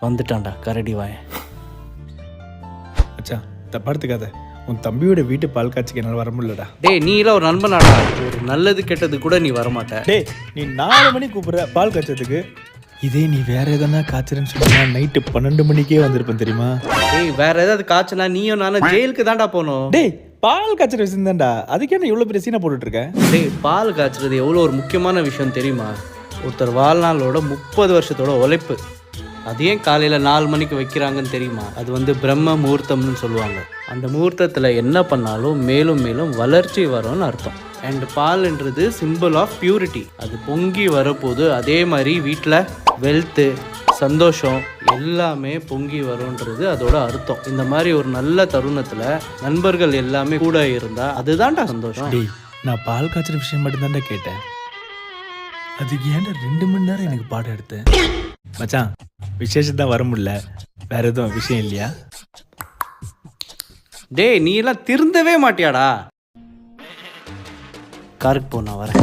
வந்துட்டான்டா கரடி வாயன். மச்சான் தப்பா எடுத்துக்காத, உன் தம்பியோட வீட்டு பால் காய்ச்சிக்கு என்னால் வர முடியலடா. டேய் நீ எல்லாம் ஒரு நண்பனாடா, ஒரு நல்லது கெட்டது கூட நீ வரமாட்ட. டேய் நீ 4 மணிக்கு கூப்பிடுற பால் காய்ச்சதுக்கு, இதே நீ வேற எதனா காய்ச்சறன்னு சொன்னா நைட்டு 12 மணிக்கே வந்திருப்பேன் தெரியுமா? டேய் வேற ஏதாவது காய்ச்சனா நீயும் நானும் ஜெயிலுக்கு தான்டா போகணும். டேய் பால் காய்ச்சற விஷயம் தான்டா, அதுக்கே நான் இவ்வளோ பெரிய சீனை போட்டுட்டு இருக்கேன். டேய் பால் காய்ச்சறது எவ்வளோ ஒரு முக்கியமான விஷயம் தெரியுமா? ஒருத்தர் வாழ்நாளோட 30 வருஷத்தோட உழைப்பு. அது ஏன் காலையில் 4 மணிக்கு வைக்கிறாங்கன்னு தெரியுமா? அது பிரம்ம முகூர்த்தம்னு சொல்லுவாங்க. அந்த முகூர்த்தத்தில் என்ன பண்ணாலும் மேலும் மேலும் வளர்ச்சி வரும்னு அர்த்தம். அண்ட் பால்ன்றது சிம்பிள் ஆஃப் பியூரிட்டி. அது பொங்கி வரப்போது அதே மாதிரி வீட்டில் வெல்த்து சந்தோஷம் எல்லாமே பொங்கி வரும்ன்றது அதோட அர்த்தம். இந்த மாதிரி ஒரு நல்ல தருணத்தில் நண்பர்கள் எல்லாமே கூட இருந்தால் அதுதான்டா சந்தோஷம். டேய் நான் பால் காய்ச்சற விஷயம் மட்டும்தான்டா கேட்டேன், அதுக்கு ஏன்டா 2 மணி நேரம் எனக்கு பாடம் எடுத்தேன்? மச்சான் விசேஷத்தான் வர முடியல, வேற எதுவும் விஷயம் இல்லையா? டேய் நீ எல்லாம் திருந்தவே மாட்டியாடா. காருக்கு போ, நான் வரேன்.